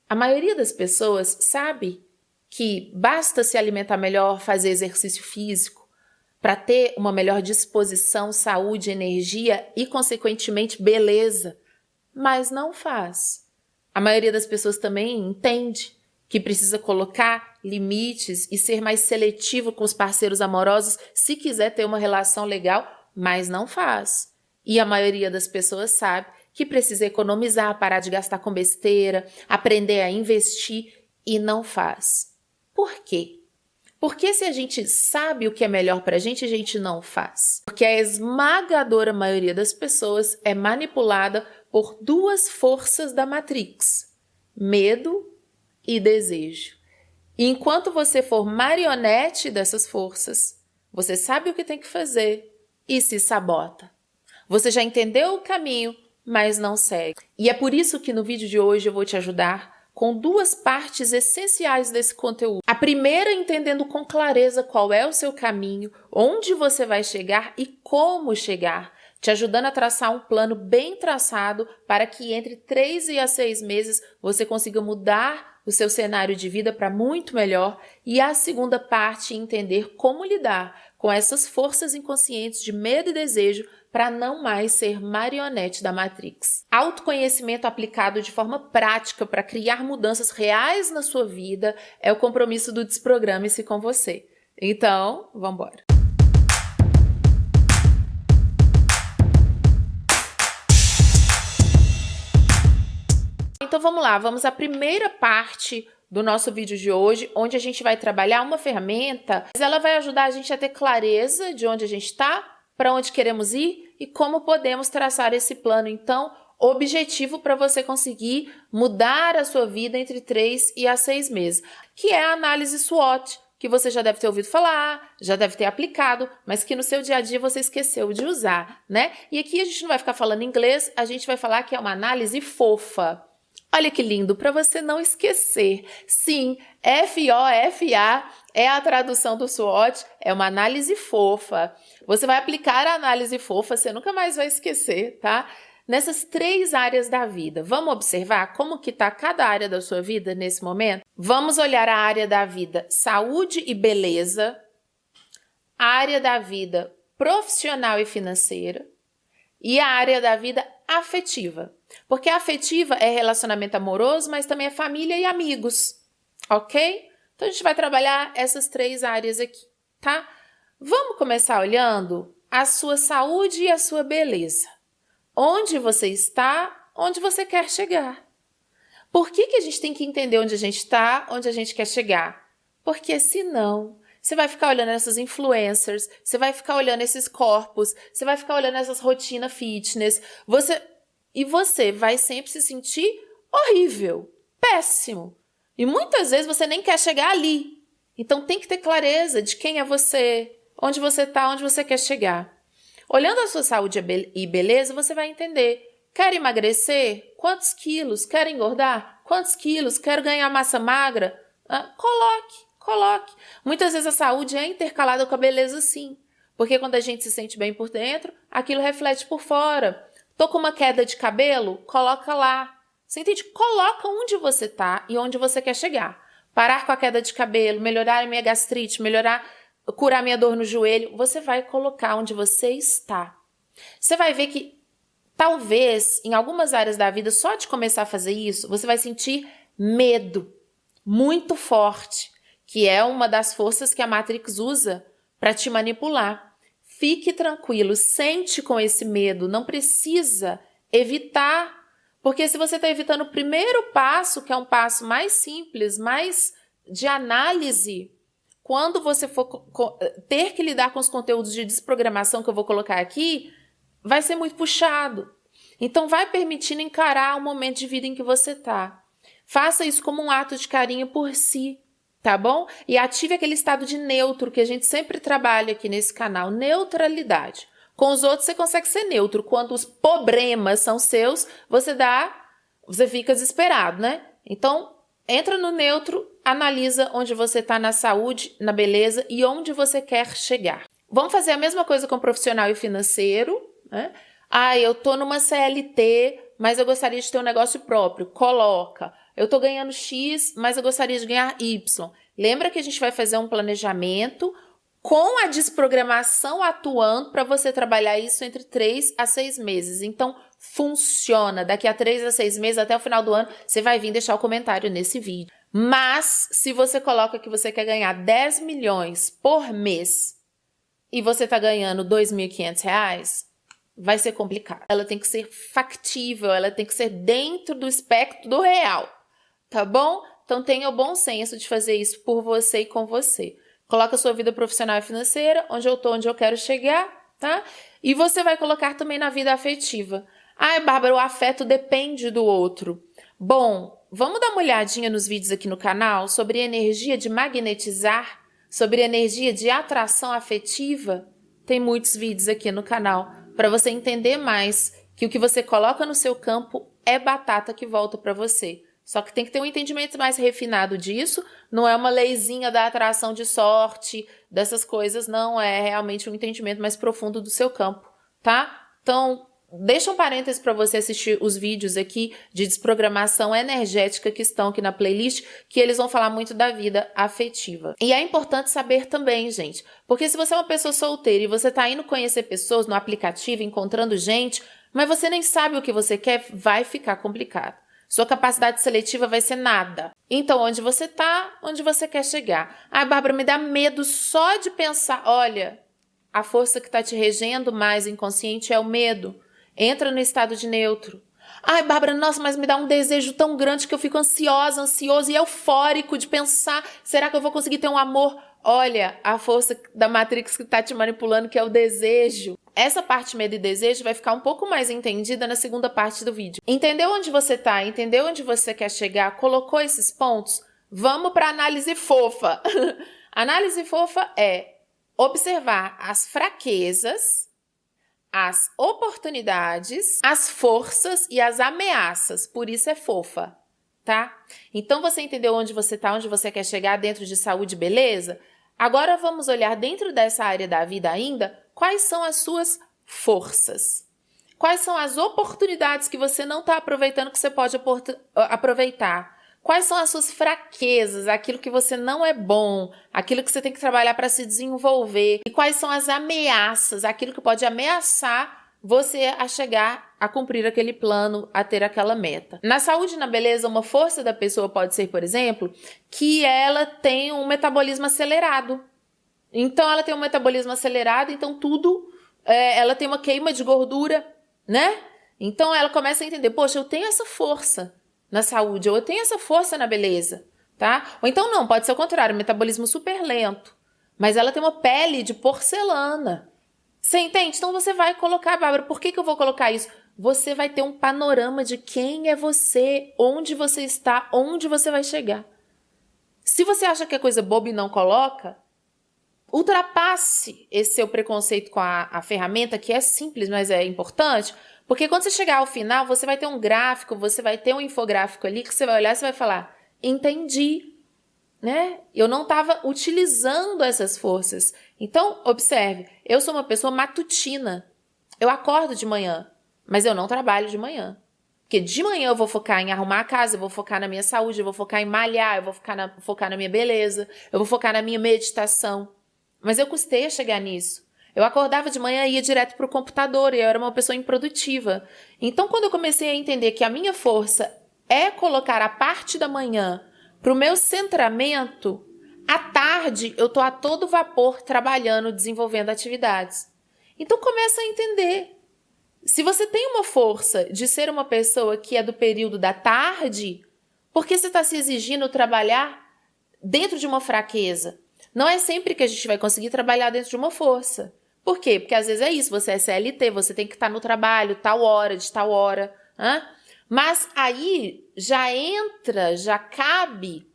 A maioria das pessoas sabe que basta se alimentar melhor, fazer exercício físico, para ter uma melhor disposição, saúde, energia e, consequentemente, beleza, mas não faz. A maioria das pessoas também entende que precisa colocar limites e ser mais seletivo com os parceiros amorosos se quiser ter uma relação legal, mas não faz. E a maioria das pessoas sabe que precisa economizar, parar de gastar com besteira, aprender a investir e não faz. Por quê? Porque se a gente sabe o que é melhor pra gente, a gente não faz. Porque a esmagadora maioria das pessoas é manipulada por duas forças da Matrix: medo e desejo. E enquanto você for marionete dessas forças, você sabe o que tem que fazer e se sabota. Você já entendeu o caminho, mas não segue. E é por isso que no vídeo de hoje eu vou te ajudar com duas partes essenciais desse conteúdo. A primeira, entendendo com clareza qual é o seu caminho, onde você vai chegar e como chegar, te ajudando a traçar um plano bem traçado para que entre 3 e 6 meses você consiga mudar o seu cenário de vida para muito melhor. E a segunda parte, entender como lidar com essas forças inconscientes de medo e desejo para não mais ser marionete da Matrix. Autoconhecimento aplicado de forma prática para criar mudanças reais na sua vida é o compromisso do Desprograme-se com você. Então, vamos embora. Então vamos lá, vamos à primeira parte do nosso vídeo de hoje, onde a gente vai trabalhar uma ferramenta, mas ela vai ajudar a gente a ter clareza de onde a gente está, para onde queremos ir e como podemos traçar esse plano, então, objetivo para você conseguir mudar a sua vida entre 3 e 6 meses, que é a análise SWOT, que você já deve ter ouvido falar, já deve ter aplicado, mas que no seu dia a dia você esqueceu de usar, né? E aqui a gente não vai ficar falando inglês, a gente vai falar que é uma análise fofa. Olha que lindo, para você não esquecer. Sim, FOFA é a tradução do SWOT, é uma análise fofa. Você vai aplicar a análise fofa, você nunca mais vai esquecer, tá? Nessas 3 áreas da vida. Vamos observar como que está cada área da sua vida nesse momento? Vamos olhar a área da vida saúde e beleza, a área da vida profissional e financeira e a área da vida afetiva. Porque a afetiva é relacionamento amoroso, mas também é família e amigos, ok? Então a gente vai trabalhar essas 3 áreas aqui, tá? Vamos começar olhando a sua saúde e a sua beleza. Onde você está, onde você quer chegar. Por que a gente tem que entender onde a gente está, onde a gente quer chegar? Porque senão você vai ficar olhando essas influencers, você vai ficar olhando esses corpos, você vai ficar olhando essas rotinas fitness, você vai sempre se sentir horrível, péssimo. E muitas vezes você nem quer chegar ali. Então tem que ter clareza de quem é você, onde você está, onde você quer chegar. Olhando a sua saúde e beleza, você vai entender. Quer emagrecer? Quantos quilos? Quer engordar? Quantos quilos? Quero ganhar massa magra? Coloque. Muitas vezes a saúde é intercalada com a beleza, sim. Porque quando a gente se sente bem por dentro, aquilo reflete por fora. Tô com uma queda de cabelo? Coloca lá. Você entende? Coloca onde você tá e onde você quer chegar. Parar com a queda de cabelo, melhorar a minha gastrite, curar minha dor no joelho. Você vai colocar onde você está. Você vai ver que talvez em algumas áreas da vida, só de começar a fazer isso, você vai sentir medo muito forte, que é uma das forças que a Matrix usa para te manipular. Fique tranquilo, sente com esse medo, não precisa evitar, porque se você está evitando o primeiro passo, que é um passo mais simples, mais de análise, quando você for ter que lidar com os conteúdos de desprogramação que eu vou colocar aqui, vai ser muito puxado. Então vai permitindo encarar o momento de vida em que você está. Faça isso como um ato de carinho por si. Tá bom? E ative aquele estado de neutro que a gente sempre trabalha aqui nesse canal, neutralidade. Com os outros você consegue ser neutro. Quando os problemas são seus, você fica desesperado, né? Então, entra no neutro, analisa onde você está na saúde, na beleza e onde você quer chegar. Vamos fazer a mesma coisa com o profissional e financeiro, né? Eu tô numa CLT, mas eu gostaria de ter um negócio próprio. Coloca. eu tô ganhando X, mas eu gostaria de ganhar Y. Lembra que a gente vai fazer um planejamento com a desprogramação atuando para você trabalhar isso entre 3 a 6 meses. Então, funciona. Daqui a 3 a 6 meses, até o final do ano, você vai vir deixar o comentário nesse vídeo. Mas, se você coloca que você quer ganhar 10 milhões por mês e você está ganhando R$ 2.500, vai ser complicado. Ela tem que ser factível, ela tem que ser dentro do espectro do real, tá bom? Então, tenha o bom senso de fazer isso por você e com você. Coloca a sua vida profissional e financeira, onde eu tô, onde eu quero chegar, tá? E você vai colocar também na vida afetiva. Ai, Bárbara, o afeto depende do outro. Bom, vamos dar uma olhadinha nos vídeos aqui no canal sobre energia de magnetizar, sobre energia de atração afetiva? Tem muitos vídeos aqui no canal para você entender mais que o que você coloca no seu campo é batata que volta para você. Só que tem que ter um entendimento mais refinado disso, não é uma leizinha da atração de sorte, dessas coisas, não, é realmente um entendimento mais profundo do seu campo, tá? Então, deixa um parênteses para você assistir os vídeos aqui de desprogramação energética que estão aqui na playlist, que eles vão falar muito da vida afetiva. E é importante saber também, gente, porque se você é uma pessoa solteira e você tá indo conhecer pessoas no aplicativo, encontrando gente, mas você nem sabe o que você quer, vai ficar complicado. Sua capacidade seletiva vai ser nada. Então, onde você tá, onde você quer chegar. Ai, Bárbara, me dá medo só de pensar. Olha, a força que está te regendo mais inconsciente é o medo. Entra no estado de neutro. Ai, Bárbara, nossa, mas me dá um desejo tão grande que eu fico ansioso e eufórico de pensar, será que eu vou conseguir ter um amor? Olha, a força da Matrix que está te manipulando, que é o desejo. Essa parte medo e desejo vai ficar um pouco mais entendida na segunda parte do vídeo. Entendeu onde você está? Entendeu onde você quer chegar? Colocou esses pontos? Vamos para a análise fofa. Análise fofa é observar as fraquezas, as oportunidades, as forças e as ameaças. Por isso é fofa, tá? Então você entendeu onde você está, onde você quer chegar dentro de saúde e beleza? Agora vamos olhar dentro dessa área da vida ainda, quais são as suas forças? Quais são as oportunidades que você não está aproveitando que você pode aproveitar? Quais são as suas fraquezas, aquilo que você não é bom, aquilo que você tem que trabalhar para se desenvolver? E quais são as ameaças, aquilo que pode ameaçar você a chegar a cumprir aquele plano, a ter aquela meta? Na saúde e na beleza, uma força da pessoa pode ser, por exemplo, que ela tem um metabolismo acelerado. Então, ela tem um metabolismo acelerado, então ela tem uma queima de gordura, né? Então, ela começa a entender, poxa, eu tenho essa força na saúde, ou eu tenho essa força na beleza, tá? Ou então não, pode ser o contrário, metabolismo super lento, mas ela tem uma pele de porcelana. Você entende? Então, você vai colocar, Bárbara, por que eu vou colocar isso? Você vai ter um panorama de quem é você, onde você está, onde você vai chegar. Se você acha que é coisa boba e não coloca, ultrapasse esse seu preconceito com a ferramenta, que é simples, mas é importante, porque quando você chegar ao final, você vai ter um gráfico, você vai ter um infográfico ali que você vai olhar e você vai falar, entendi, né? Eu não estava utilizando essas forças. Então, observe, eu sou uma pessoa matutina. Eu acordo de manhã, mas eu não trabalho de manhã. Porque de manhã eu vou focar em arrumar a casa, eu vou focar na minha saúde, eu vou focar em malhar, eu vou focar na minha beleza, eu vou focar na minha meditação. Mas eu custei a chegar nisso. Eu acordava de manhã e ia direto para o computador e eu era uma pessoa improdutiva. Então, quando eu comecei a entender que a minha força é colocar a parte da manhã para o meu centramento, à tarde eu estou a todo vapor trabalhando, desenvolvendo atividades. Então, começa a entender. Se você tem uma força de ser uma pessoa que é do período da tarde, por que você está se exigindo trabalhar dentro de uma fraqueza? Não é sempre que a gente vai conseguir trabalhar dentro de uma força. Por quê? Porque às vezes é isso, você é CLT, você tem que estar no trabalho, tal hora, de tal hora. Mas aí já cabe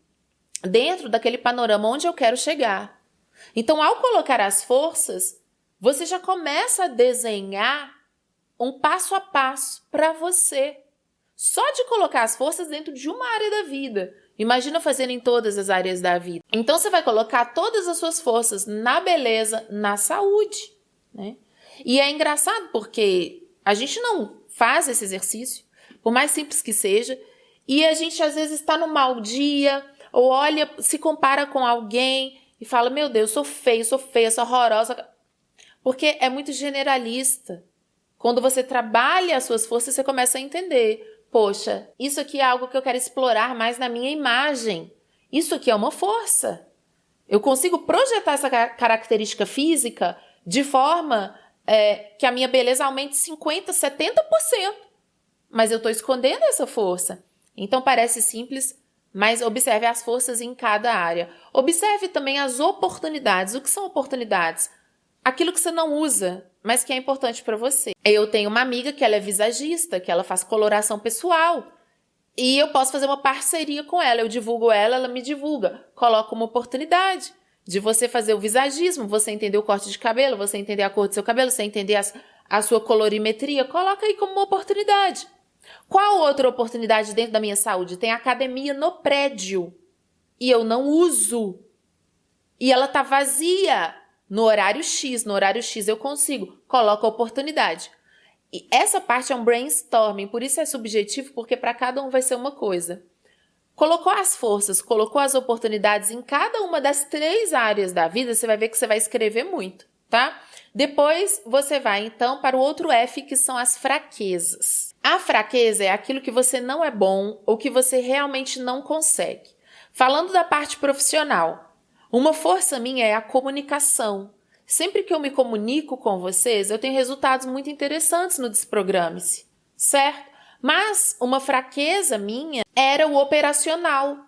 dentro daquele panorama onde eu quero chegar. Então, ao colocar as forças, você já começa a desenhar um passo a passo para você. Só de colocar as forças dentro de uma área da vida. Imagina fazendo em todas as áreas da vida. Então, você vai colocar todas as suas forças na beleza, na saúde, né? E é engraçado porque a gente não faz esse exercício, por mais simples que seja, E a gente às vezes está num mau dia, ou olha, se compara com alguém e fala, meu Deus, sou feia, sou horrorosa. Porque é muito generalista. Quando você trabalha as suas forças, você começa a entender. Poxa, isso aqui é algo que eu quero explorar mais na minha imagem. Isso aqui é uma força. Eu consigo projetar essa característica física de forma que a minha beleza aumente 50%, 70%. Mas eu estou escondendo essa força. Então parece simples, mas observe as forças em cada área. Observe também as oportunidades. O que são oportunidades? Aquilo que você não usa, mas que é importante para você. Eu tenho uma amiga que ela é visagista, que ela faz coloração pessoal. E eu posso fazer uma parceria com ela. Eu divulgo ela, ela me divulga. Coloco uma oportunidade de você fazer o visagismo, você entender o corte de cabelo, você entender a cor do seu cabelo, você entender a sua colorimetria. Coloca aí como uma oportunidade. Qual outra oportunidade dentro da minha saúde? Tem academia no prédio e eu não uso. E ela tá vazia no horário X. No horário X eu consigo. Coloca a oportunidade. E essa parte é um brainstorming, por isso é subjetivo, porque para cada um vai ser uma coisa. Colocou as forças, colocou as oportunidades em cada uma das 3 áreas da vida, você vai ver que você vai escrever muito, tá? Depois você vai então para o outro F, que são as fraquezas. A fraqueza é aquilo que você não é bom ou que você realmente não consegue. Falando da parte profissional, uma força minha é a comunicação. Sempre que eu me comunico com vocês, eu tenho resultados muito interessantes no Desprograme-se, certo? Mas uma fraqueza minha era o operacional.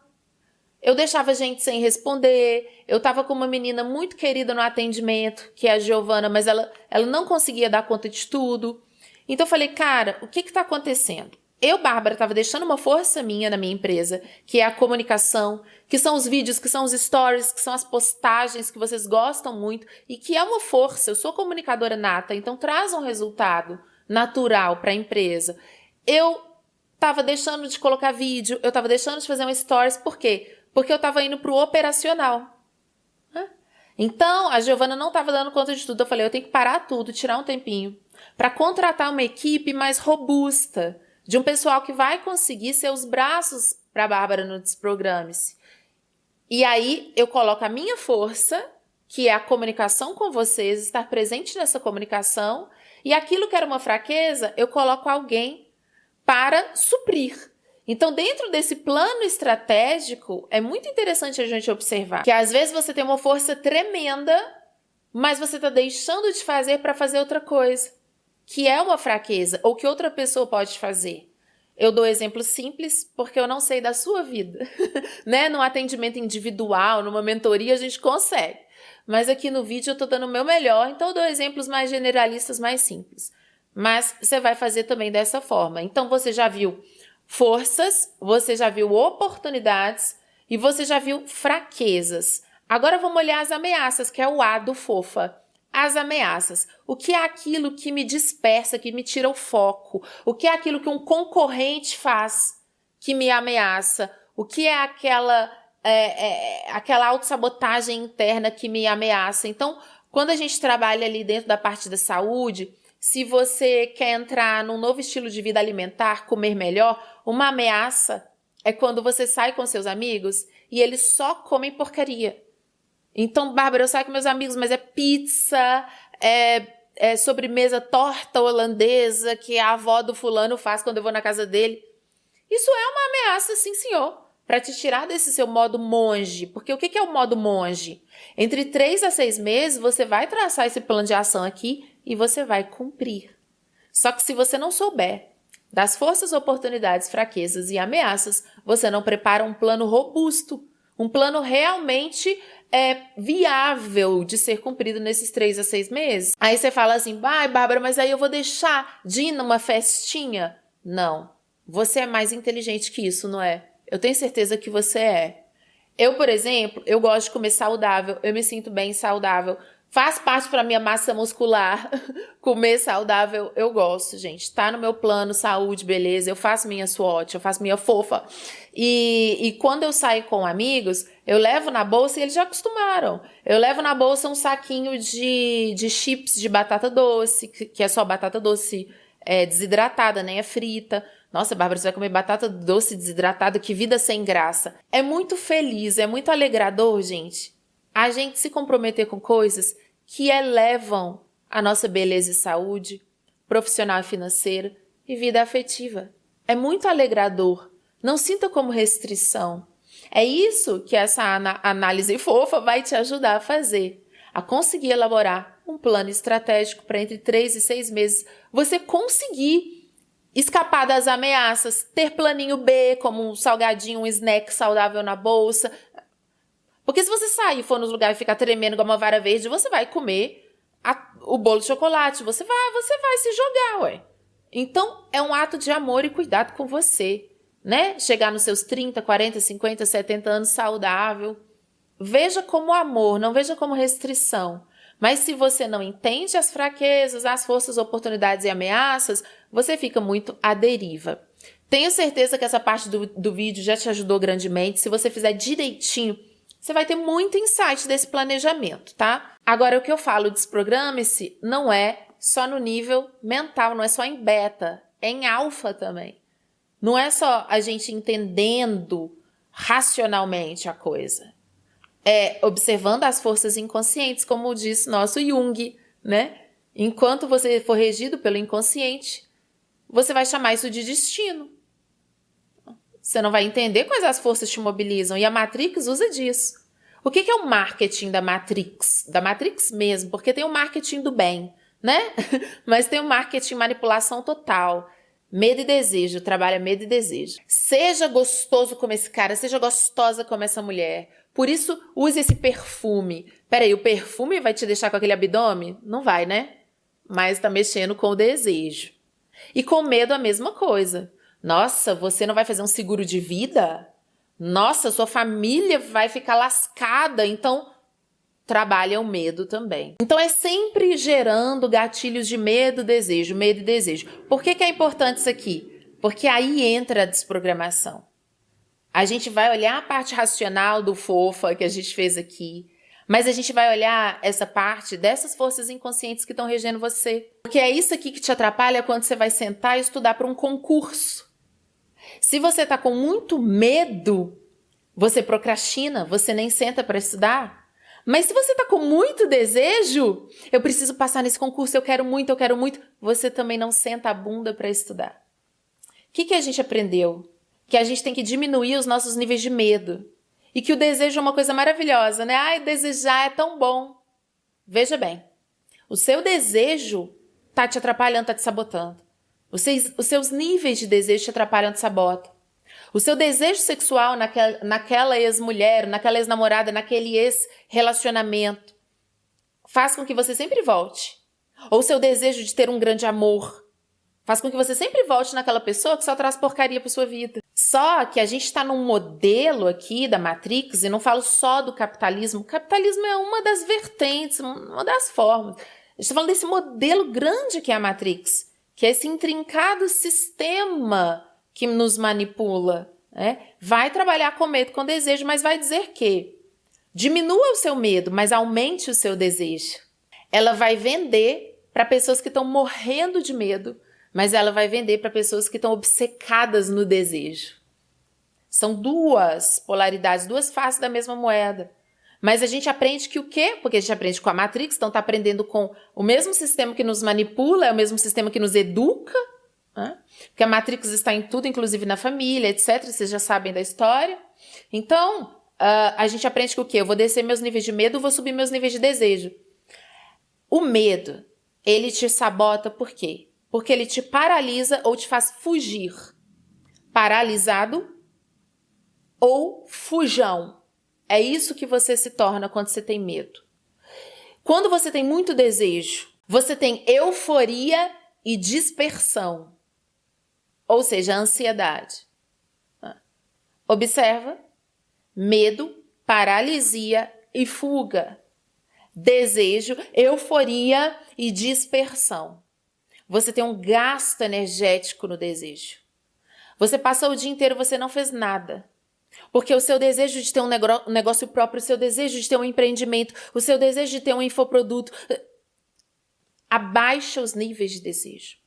Eu deixava gente sem responder, eu estava com uma menina muito querida no atendimento, que é a Giovana, mas ela não conseguia dar conta de tudo. Então eu falei, cara, o que está acontecendo? Eu, Bárbara, estava deixando uma força minha na minha empresa, que é a comunicação, que são os vídeos, que são os stories, que são as postagens que vocês gostam muito e que é uma força. Eu sou comunicadora nata, então traz um resultado natural para a empresa. Eu estava deixando de colocar vídeo, eu estava deixando de fazer um stories, por quê? Porque eu estava indo para o operacional. Então, a Giovana não estava dando conta de tudo. Eu falei, eu tenho que parar tudo, tirar um tempinho, para contratar uma equipe mais robusta, de um pessoal que vai conseguir ser os braços para a Bárbara no Desprograme-se. E aí eu coloco a minha força, que é a comunicação com vocês, estar presente nessa comunicação, e aquilo que era uma fraqueza, eu coloco alguém para suprir. Então, dentro desse plano estratégico, é muito interessante a gente observar que às vezes você tem uma força tremenda, mas você está deixando de fazer para fazer outra coisa, que é uma fraqueza, ou que outra pessoa pode fazer. Eu dou exemplo simples, porque eu não sei da sua vida. Né? Num atendimento individual, numa mentoria, a gente consegue. Mas aqui no vídeo eu estou dando o meu melhor, então eu dou exemplos mais generalistas, mais simples. Mas você vai fazer também dessa forma. Então você já viu forças, você já viu oportunidades e você já viu fraquezas. Agora vamos olhar as ameaças, que é o A do fofa. As ameaças. O que é aquilo que me dispersa, que me tira o foco? O que é aquilo que um concorrente faz que me ameaça? O que é aquela autossabotagem interna que me ameaça? Então, quando a gente trabalha ali dentro da parte da saúde, se você quer entrar num novo estilo de vida alimentar, comer melhor, uma ameaça é quando você sai com seus amigos e eles só comem porcaria. Então, Bárbara, eu saio com meus amigos, mas é pizza, é sobremesa, torta holandesa que a avó do fulano faz quando eu vou na casa dele. Isso é uma ameaça, sim, senhor, para te tirar desse seu modo monge. Porque o que é o modo monge? Entre 3 a 6 meses, você vai traçar esse plano de ação aqui e você vai cumprir. Só que se você não souber das forças, oportunidades, fraquezas e ameaças, você não prepara um plano robusto, um plano realmente viável de ser cumprido nesses 3 a 6 meses. Aí você fala assim, Bárbara, mas aí eu vou deixar de ir numa festinha? Não. Você é mais inteligente que isso, não é? Eu tenho certeza que você é. Eu, por exemplo, eu gosto de comer saudável, eu me sinto bem saudável. Faz parte para minha massa muscular. Comer saudável, eu gosto, gente. Tá no meu plano, saúde, beleza. Eu faço minha SWOT, eu faço minha fofa. E quando eu saio com amigos, eu levo na bolsa, e eles já acostumaram. Eu levo na bolsa um saquinho de chips de batata doce, que é só batata doce desidratada, nem é frita. Nossa, Bárbara, você vai comer batata doce desidratada, que vida sem graça. É muito feliz, é muito alegrador, gente, a gente se comprometer com coisas que elevam a nossa beleza e saúde, profissional e financeira e vida afetiva. É muito alegrador. Não sinta como restrição. É isso que essa análise fofa vai te ajudar a fazer, a conseguir elaborar um plano estratégico para entre 3 e 6 meses você conseguir escapar das ameaças, ter planinho B, como um salgadinho, um snack saudável na bolsa. Porque se você sair e for nos lugares e ficar tremendo igual uma vara verde, você vai comer o bolo de chocolate, você vai se jogar, ué. Então, é um ato de amor e cuidado com você, né? Chegar nos seus 30, 40, 50, 70 anos saudável. Veja como amor, não veja como restrição. Mas se você não entende as fraquezas, as forças, oportunidades e ameaças, você fica muito à deriva. Tenho certeza que essa parte do vídeo já te ajudou grandemente. Se você fizer direitinho, você vai ter muito insight desse planejamento, tá? Agora, o que eu falo, desprograme-se, não é só no nível mental, não é só em beta, é em alfa também. Não é só a gente entendendo racionalmente a coisa. É observando as forças inconscientes, como diz nosso Jung, né? Enquanto você for regido pelo inconsciente, você vai chamar isso de destino. Você não vai entender quais as forças te mobilizam, e a Matrix usa disso. O que é o marketing da Matrix? Da Matrix mesmo, porque tem o marketing do bem, né? Mas tem o marketing manipulação total. Medo e desejo, trabalha medo e desejo. Seja gostoso como esse cara, seja gostosa como essa mulher. Por isso, use esse perfume. Peraí, o perfume vai te deixar com aquele abdômen? Não vai, né? Mas tá mexendo com o desejo. E com medo a mesma coisa. Nossa, você não vai fazer um seguro de vida? Nossa, sua família vai ficar lascada, então trabalha o medo também. Então é sempre gerando gatilhos de medo e desejo. Por que é importante isso aqui? Porque aí entra a desprogramação. A gente vai olhar a parte racional do fofa que a gente fez aqui, mas a gente vai olhar essa parte dessas forças inconscientes que estão regendo você. Porque é isso aqui que te atrapalha quando você vai sentar e estudar para um concurso. Se você está com muito medo, você procrastina, você nem senta para estudar. Mas se você está com muito desejo, eu preciso passar nesse concurso, eu quero muito, você também não senta a bunda para estudar. O que a gente aprendeu? Que a gente tem que diminuir os nossos níveis de medo. E que o desejo é uma coisa maravilhosa, né? Ai, desejar é tão bom. Veja bem, o seu desejo está te atrapalhando, está te sabotando. Os seus níveis de desejo te atrapalham, te sabotam. O seu desejo sexual naquela ex-mulher, naquela ex-namorada, naquele ex-relacionamento faz com que você sempre volte. Ou o seu desejo de ter um grande amor faz com que você sempre volte naquela pessoa que só traz porcaria para sua vida. Só que a gente está num modelo aqui da Matrix, e não falo só do capitalismo. O capitalismo é uma das vertentes, uma das formas. Eu estou falando desse modelo grande que é a Matrix, que é esse intrincado sistema que nos manipula, né? Vai trabalhar com medo, com desejo, mas vai dizer que diminua o seu medo, mas aumente o seu desejo. Ela vai vender para pessoas que estão morrendo de medo, mas ela vai vender para pessoas que estão obcecadas no desejo. São duas polaridades, duas faces da mesma moeda. Mas a gente aprende que o quê? Porque a gente aprende com a Matrix, então está aprendendo com o mesmo sistema que nos manipula, é o mesmo sistema que nos educa, né? Porque a Matrix está em tudo, inclusive na família, etc. Vocês já sabem da história. Então, a gente aprende que o quê? Eu vou descer meus níveis de medo, vou subir meus níveis de desejo. O medo, ele te sabota por quê? Porque ele te paralisa ou te faz fugir. Paralisado ou fujão. É isso que você se torna quando você tem medo. Quando você tem muito desejo, você tem euforia e dispersão. Ou seja, ansiedade. Observa. Medo, paralisia e fuga. Desejo, euforia e dispersão. Você tem um gasto energético no desejo. Você passou o dia inteiro, você não fez nada. Porque o seu desejo de ter um negócio próprio, o seu desejo de ter um empreendimento, o seu desejo de ter um infoproduto, abaixa os níveis de desejo.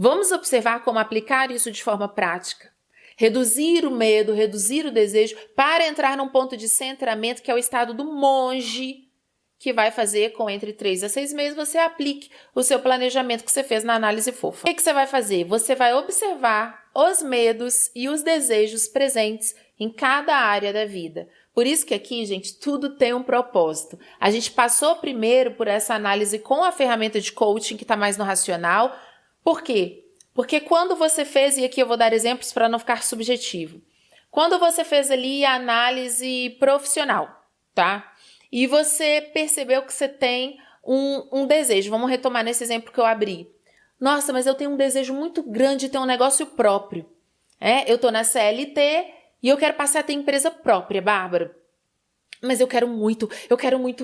Vamos observar como aplicar isso de forma prática. Reduzir o medo, reduzir o desejo para entrar num ponto de centramento que é o estado do monge, que vai fazer com entre 3 a 6 meses você aplique o seu planejamento que você fez na análise fofa. O que você vai fazer? Você vai observar os medos e os desejos presentes em cada área da vida. Por isso que aqui, gente, tudo tem um propósito. A gente passou primeiro por essa análise com a ferramenta de coaching que está mais no racional. Por quê? Porque quando você fez, e aqui eu vou dar exemplos para não ficar subjetivo, quando você fez ali a análise profissional, tá? E você percebeu que você tem um desejo. Vamos retomar nesse exemplo que eu abri. Nossa, mas eu tenho um desejo muito grande de ter um negócio próprio. Eu tô na CLT e eu quero passar a ter empresa própria, Bárbara. Mas eu quero muito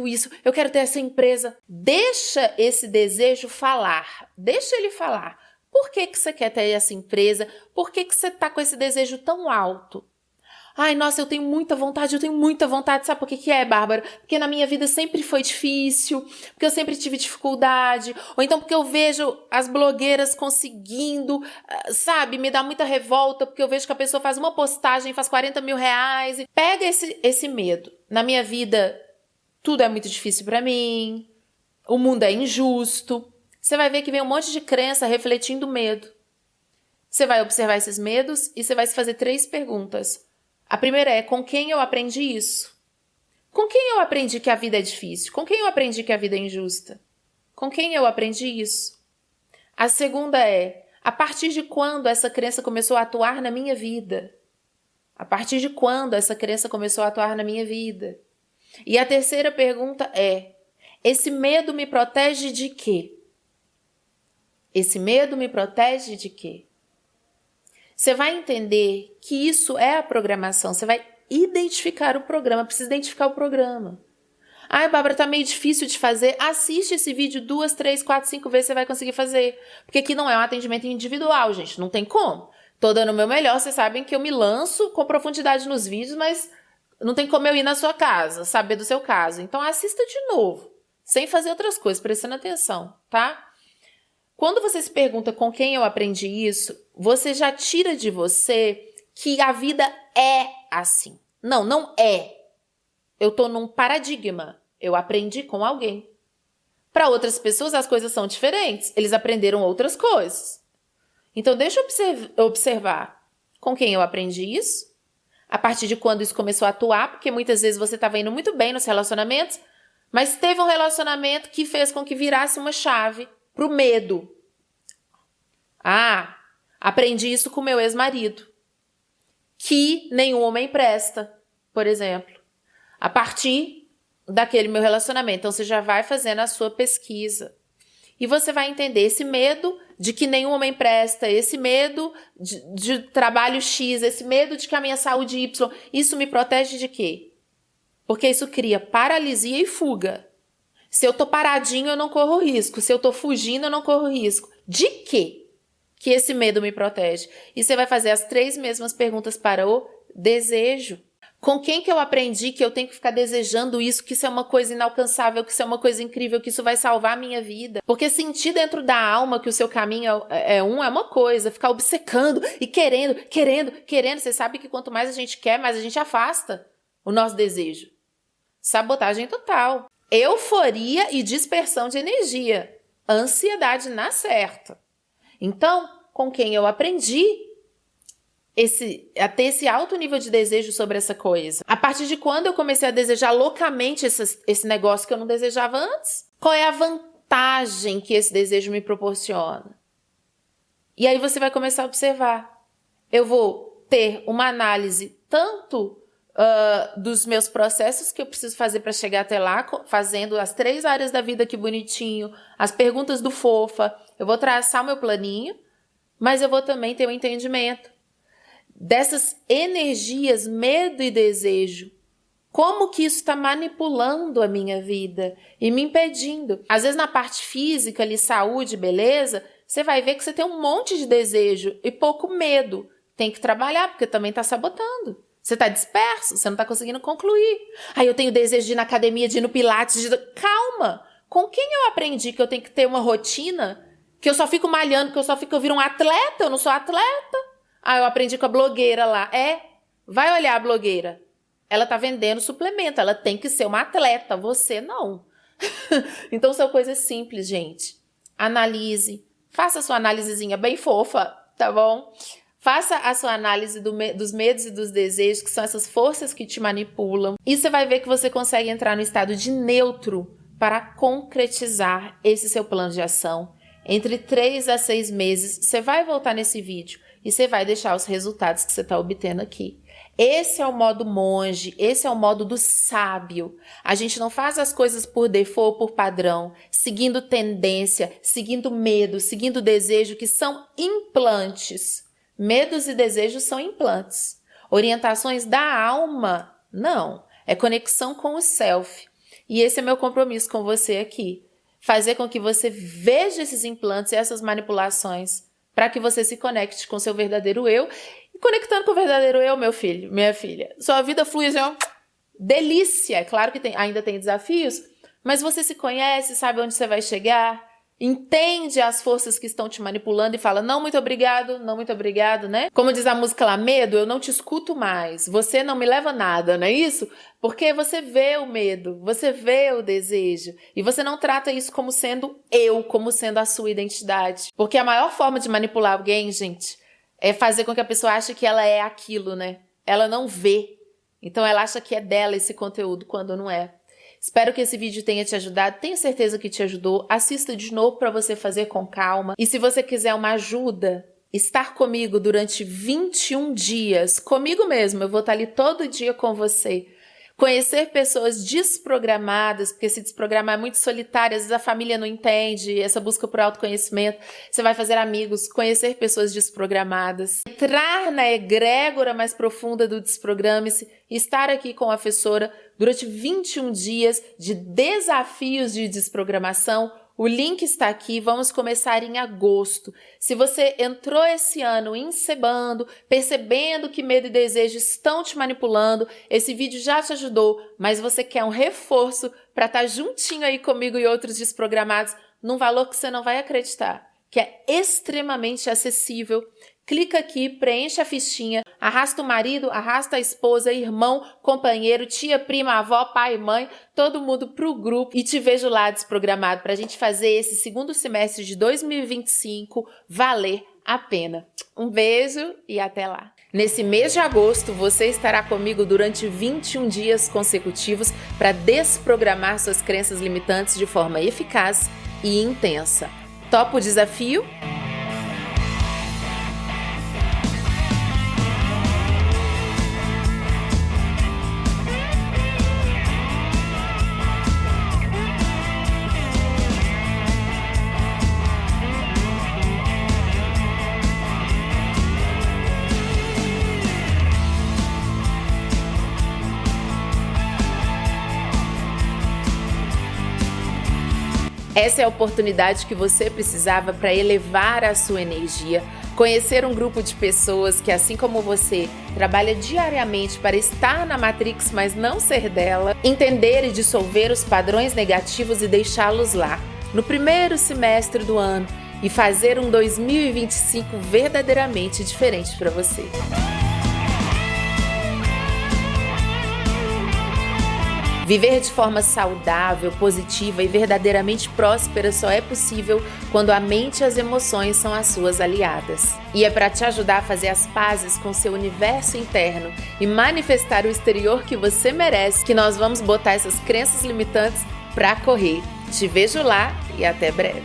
isso, eu quero ter essa empresa. Deixa esse desejo falar, deixa ele falar. Por que você quer ter essa empresa? Por que você tá com esse desejo tão alto? Ai, nossa, eu tenho muita vontade. Sabe por que é, Bárbara? Porque na minha vida sempre foi difícil, porque eu sempre tive dificuldade, ou então porque eu vejo as blogueiras conseguindo, sabe, me dá muita revolta, porque eu vejo que a pessoa faz uma postagem e faz 40 mil reais. Pega esse medo. Na minha vida, tudo é muito difícil pra mim, o mundo é injusto. Você vai ver que vem um monte de crença refletindo medo. Você vai observar esses medos e você vai se fazer 3 perguntas. A primeira é, com quem eu aprendi isso? Com quem eu aprendi que a vida é difícil? Com quem eu aprendi que a vida é injusta? Com quem eu aprendi isso? A segunda é, a partir de quando essa crença começou a atuar na minha vida? A partir de quando essa crença começou a atuar na minha vida? E a terceira pergunta é, esse medo me protege de quê? Esse medo me protege de quê? Você vai entender que isso é a programação. Você vai identificar o programa. Precisa identificar o programa. Ai, Bárbara, tá meio difícil de fazer. Assiste esse vídeo 2, 3, 4, 5 vezes você vai conseguir fazer. Porque aqui não é um atendimento individual, gente. Não tem como. Tô dando o meu melhor. Vocês sabem que eu me lanço com profundidade nos vídeos, mas não tem como eu ir na sua casa, saber do seu caso. Então assista de novo, sem fazer outras coisas, prestando atenção, tá? Quando você se pergunta com quem eu aprendi isso, você já tira de você que a vida é assim. Não, não é. Eu tô num paradigma. Eu aprendi com alguém. Para outras pessoas, as coisas são diferentes. Eles aprenderam outras coisas. Então, deixa eu observar com quem eu aprendi isso. A partir de quando isso começou a atuar, porque muitas vezes você estava indo muito bem nos relacionamentos, mas teve um relacionamento que fez com que virasse uma chave pro medo. Ah, aprendi isso com meu ex-marido. Que nenhum homem presta, por exemplo. A partir daquele meu relacionamento. Então, você já vai fazendo a sua pesquisa. E você vai entender esse medo de que nenhum homem presta, esse medo de trabalho X, esse medo de que a minha saúde Y. Isso me protege de quê? Porque isso cria paralisia e fuga. Se eu tô paradinho, eu não corro risco. Se eu tô fugindo, eu não corro risco. De quê que esse medo me protege? E você vai fazer as 3 mesmas perguntas para o desejo. Com quem que eu aprendi que eu tenho que ficar desejando isso, que isso é uma coisa inalcançável, que isso é uma coisa incrível, que isso vai salvar a minha vida? Porque sentir dentro da alma que o seu caminho é uma coisa, ficar obcecando e querendo. Você sabe que quanto mais a gente quer, mais a gente afasta o nosso desejo. Sabotagem total. Euforia e dispersão de energia. Ansiedade na certa. Então, com quem eu aprendi a ter esse alto nível de desejo sobre essa coisa? A partir de quando eu comecei a desejar loucamente esse negócio que eu não desejava antes? Qual é a vantagem que esse desejo me proporciona? E aí você vai começar a observar. Eu vou ter uma análise tanto dos meus processos que eu preciso fazer para chegar até lá, fazendo as 3 áreas da vida aqui bonitinho, as perguntas do Fofa. Eu vou traçar o meu planinho, mas eu vou também ter um entendimento dessas energias, medo e desejo. Como que isso está manipulando a minha vida e me impedindo? Às vezes na parte física, ali, saúde, beleza, você vai ver que você tem um monte de desejo e pouco medo. Tem que trabalhar, porque também está sabotando. Você está disperso, você não está conseguindo concluir. Aí eu tenho desejo de ir na academia, de ir no pilates, Calma! Com quem eu aprendi que eu tenho que ter uma rotina Que eu só fico malhando, que eu viro um atleta, eu não sou atleta. Eu aprendi com a blogueira lá. Vai olhar a blogueira. Ela tá vendendo suplemento, ela tem que ser uma atleta, você não. Então são coisas simples, gente. Analise, faça a sua análisezinha bem fofa, tá bom? Faça a sua análise dos medos e dos desejos, que são essas forças que te manipulam. E você vai ver que você consegue entrar no estado de neutro para concretizar esse seu plano de ação. Entre 3 a 6 meses, você vai voltar nesse vídeo e você vai deixar os resultados que você está obtendo aqui. Esse é o modo monge, esse é o modo do sábio. A gente não faz as coisas por default, por padrão, seguindo tendência, seguindo medo, seguindo desejo, que são implantes. Medos e desejos são implantes. Orientações da alma, não. É conexão com o self. E esse é meu compromisso com você aqui. Fazer com que você veja esses implantes e essas manipulações para que você se conecte com seu verdadeiro eu. E conectando com o verdadeiro eu, meu filho, minha filha, sua vida flui assim, delícia. É claro que ainda tem desafios, mas você se conhece, sabe onde você vai chegar, entende as forças que estão te manipulando e fala, não, muito obrigado, né? Como diz a música lá, medo, eu não te escuto mais, você não me leva a nada, não é isso? Porque você vê o medo, você vê o desejo e você não trata isso como sendo eu, como sendo a sua identidade. Porque a maior forma de manipular alguém, gente, é fazer com que a pessoa ache que ela é aquilo, né? Ela não vê. Então ela acha que é dela esse conteúdo quando não é. Espero que esse vídeo tenha te ajudado. Tenho certeza que te ajudou. Assista de novo para você fazer com calma. E se você quiser uma ajuda, estar comigo durante 21 dias, comigo mesmo, eu vou estar ali todo dia com você. Conhecer pessoas desprogramadas, porque se desprogramar é muito solitário, às vezes a família não entende, essa busca por autoconhecimento, você vai fazer amigos, conhecer pessoas desprogramadas, entrar na egrégora mais profunda do Desprograme-se e estar aqui com a assessora durante 21 dias de desafios de desprogramação. O link está aqui, vamos começar em agosto. Se você entrou esse ano encebando, percebendo que medo e desejo estão te manipulando, esse vídeo já te ajudou, mas você quer um reforço para estar juntinho aí comigo e outros desprogramados, num valor que você não vai acreditar, que é extremamente acessível. Clica aqui, preenche a fichinha, arrasta o marido, arrasta a esposa, irmão, companheiro, tia, prima, avó, pai, mãe, todo mundo pro grupo e te vejo lá desprogramado para a gente fazer esse segundo semestre de 2025 valer a pena. Um beijo e até lá! Nesse mês de agosto, você estará comigo durante 21 dias consecutivos para desprogramar suas crenças limitantes de forma eficaz e intensa. Topa o desafio? Essa é a oportunidade que você precisava para elevar a sua energia, conhecer um grupo de pessoas que, assim como você, trabalha diariamente para estar na Matrix, mas não ser dela, entender e dissolver os padrões negativos e deixá-los lá, no primeiro semestre do ano, e fazer um 2025 verdadeiramente diferente para você. Viver de forma saudável, positiva e verdadeiramente próspera só é possível quando a mente e as emoções são as suas aliadas. E é para te ajudar a fazer as pazes com seu universo interno e manifestar o exterior que você merece que nós vamos botar essas crenças limitantes para correr. Te vejo lá e até breve.